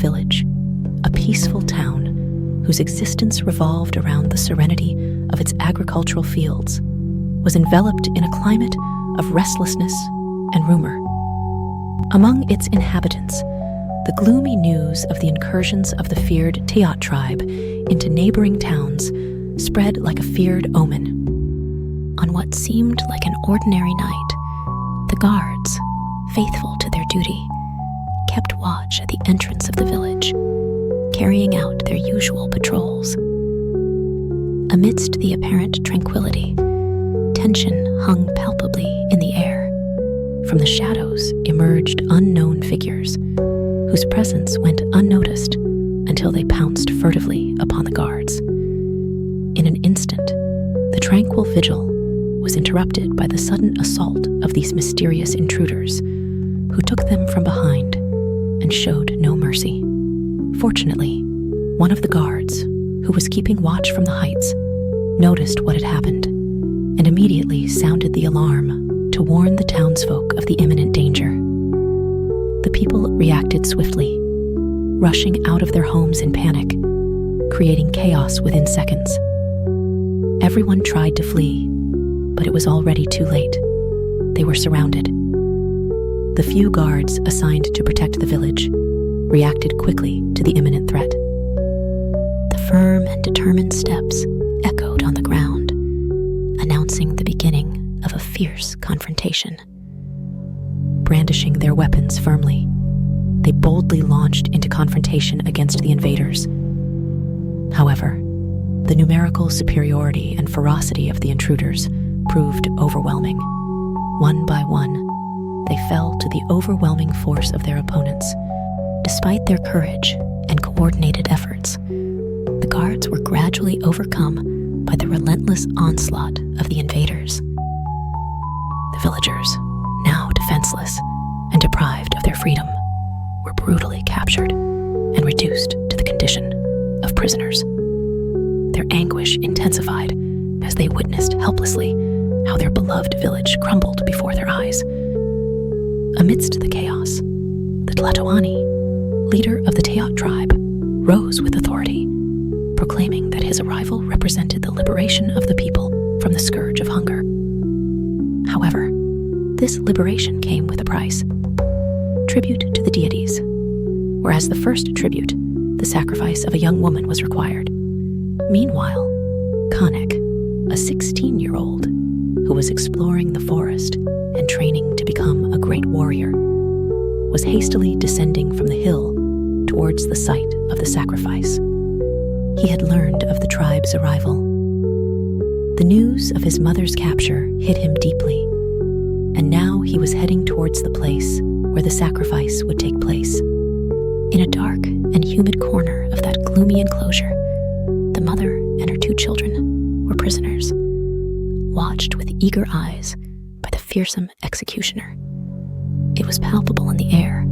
village, a peaceful town whose existence revolved around the serenity of its agricultural fields, was enveloped in a climate of restlessness and rumor. Among its inhabitants, the gloomy news of the incursions of the feared Teot tribe into neighboring towns spread like a feared omen. On what seemed like an ordinary night, the guards, faithful to their duty, kept watch at the entrance of the village, carrying out their usual patrols. Amidst the apparent tranquility, tension hung palpably in the air. From the shadows emerged unknown figures, whose presence went unnoticed until they pounced furtively upon the guards. In an instant, the tranquil vigil was interrupted by the sudden assault of these mysterious intruders, who took them from behind and showed no mercy. Fortunately, one of the guards, who was keeping watch from the heights, noticed what had happened and immediately sounded the alarm to warn the townsfolk of the imminent danger. The people reacted swiftly, rushing out of their homes in panic, creating chaos within seconds. Everyone tried to flee, but it was already too late. They were surrounded. The few guards assigned to protect the village reacted quickly to the imminent threat. The firm and determined steps echoed on the ground, announcing the beginning of a fierce confrontation. Brandishing their weapons firmly, they boldly launched into confrontation against the invaders. However, the numerical superiority and ferocity of the intruders proved overwhelming. One by one, they fell to the overwhelming force of their opponents. Despite their courage and coordinated efforts, the guards were gradually overcome by the relentless onslaught of the invaders. The villagers, now defenseless and deprived of their freedom, were brutally captured and reduced to the condition of prisoners. Their anguish intensified as they witnessed helplessly how their beloved village crumbled before their eyes. Amidst the chaos, the Tlatoani, leader of the Teot tribe, rose with authority, proclaiming that his arrival represented the liberation of the people from the scourge of hunger. However, this liberation came with a price: tribute to the deities, whereas the first tribute, the sacrifice of a young woman, was required. Meanwhile, Canek, a 16-year-old who was exploring the forest and training to become a great warrior, was hastily descending from the hill towards the site of the sacrifice. He had learned of the tribe's arrival. The news of his mother's capture hit him deeply, and now he was heading towards the place where the sacrifice would take place. In a dark and humid corner of that gloomy enclosure, the mother and her 2 children were prisoners, watched with eager eyes by the fearsome executioner. It was palpable in the air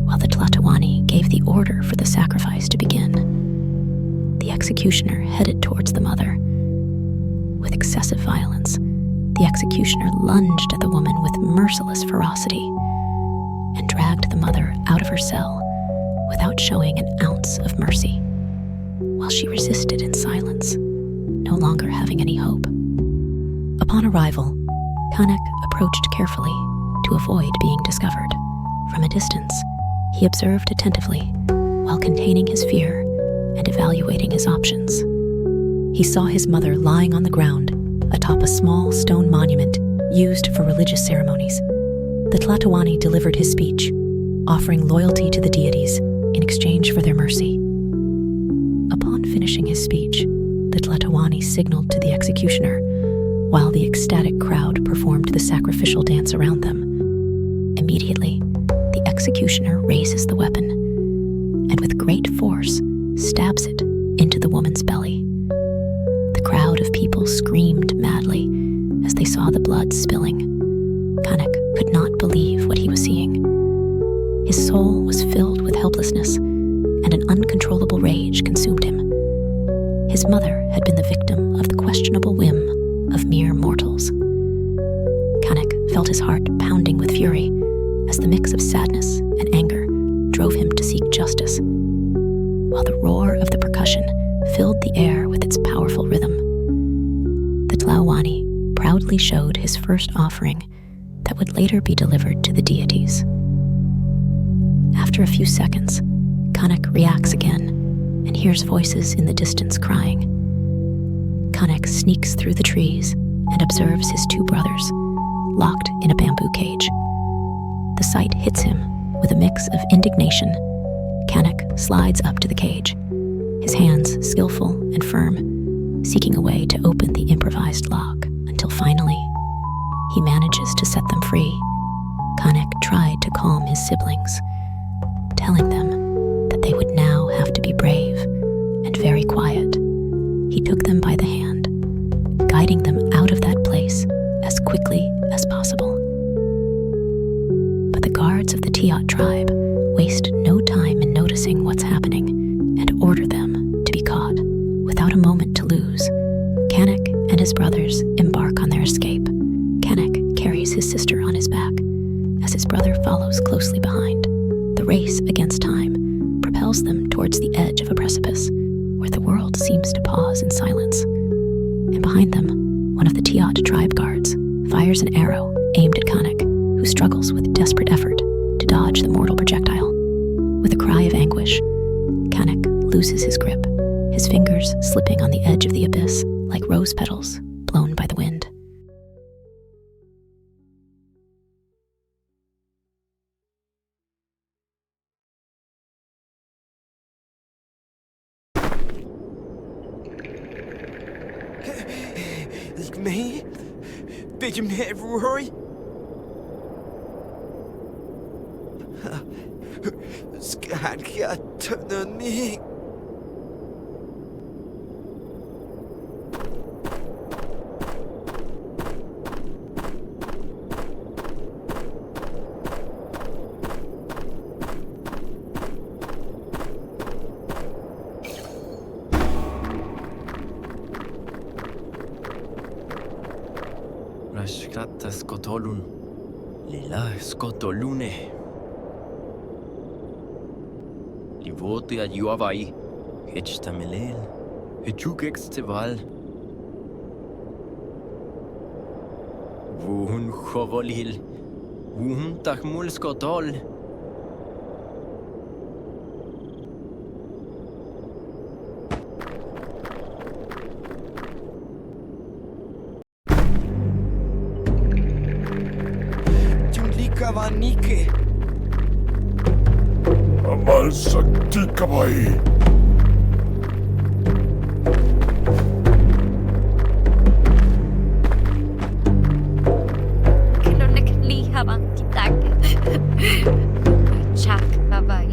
while the Tlatoani gave the order for the sacrifice to begin. The executioner headed towards the mother. With excessive violence, the executioner lunged at the woman with merciless ferocity and dragged the mother out of her cell without showing an ounce of mercy, while she resisted in silence, no longer having any hope. Upon arrival, Canek approached carefully to avoid being discovered. From a distance, he observed attentively while containing his fear and evaluating his options. He saw his mother lying on the ground atop a small stone monument used for religious ceremonies. The Tlatoani delivered his speech, offering loyalty to the deities in exchange for their mercy. Upon finishing his speech, the Tlatoani signaled to the executioner, while the ecstatic crowd performed the sacrificial dance around them. Immediately, the executioner raises the weapon and with great force stabs it into the woman's belly. The crowd of people screamed madly as they saw the blood spilling. Canek could not believe what he was seeing. His soul was filled with helplessness, and an uncontrollable rage consumed him. His mother had been the victim of the questionable whim of mere mortals. Canek felt his heart pounding with fury as the mix of sadness and anger drove him to seek justice. while the roar of the percussion filled the air with its powerful rhythm. The Tlawani proudly showed his first offering that would later be delivered to the deities. After a few seconds, Canek reacts again and hears voices in the distance crying. Canek sneaks through the trees and observes his two brothers, locked in a bamboo cage. The sight hits him with a mix of indignation. Canek slides up to the cage, his hands skillful and firm, seeking a way to open the improvised lock until finally he manages to set them free. Canek tried to calm his siblings, telling them that they would now have to be brave and very quiet. He took them by the hand, guiding them out of that place as quickly as possible. But the guards of the Tiot tribe waste no time in noticing what's happening and order them to be caught without a moment to lose. Canek and his brothers embark on their escape. Canek carries his sister on his back as his brother follows closely behind. The race against time propels them towards the edge of a precipice where the world seems to pause in silence. And behind them, one of the Tiot tribe guards fires an arrow aimed at Canek, who struggles with desperate effort to dodge the mortal projectile. With a cry of anguish, Canek loses his grip, his fingers slipping on the edge of the abyss like rose petals blown by the wind. Me? Big man, Rory? Skal jeg tønne ni? Rashkata skotolun, lila skotolune. Livote a juavai, hechtamelel, hechukexteval. Vuhun chovolil, vuhun takmul skotol. Kavanike. Amal sakti kabai. Klonek lihavan kitak. Chak babai.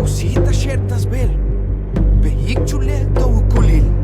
Cositas ciertas bel. Vehicule do kulil.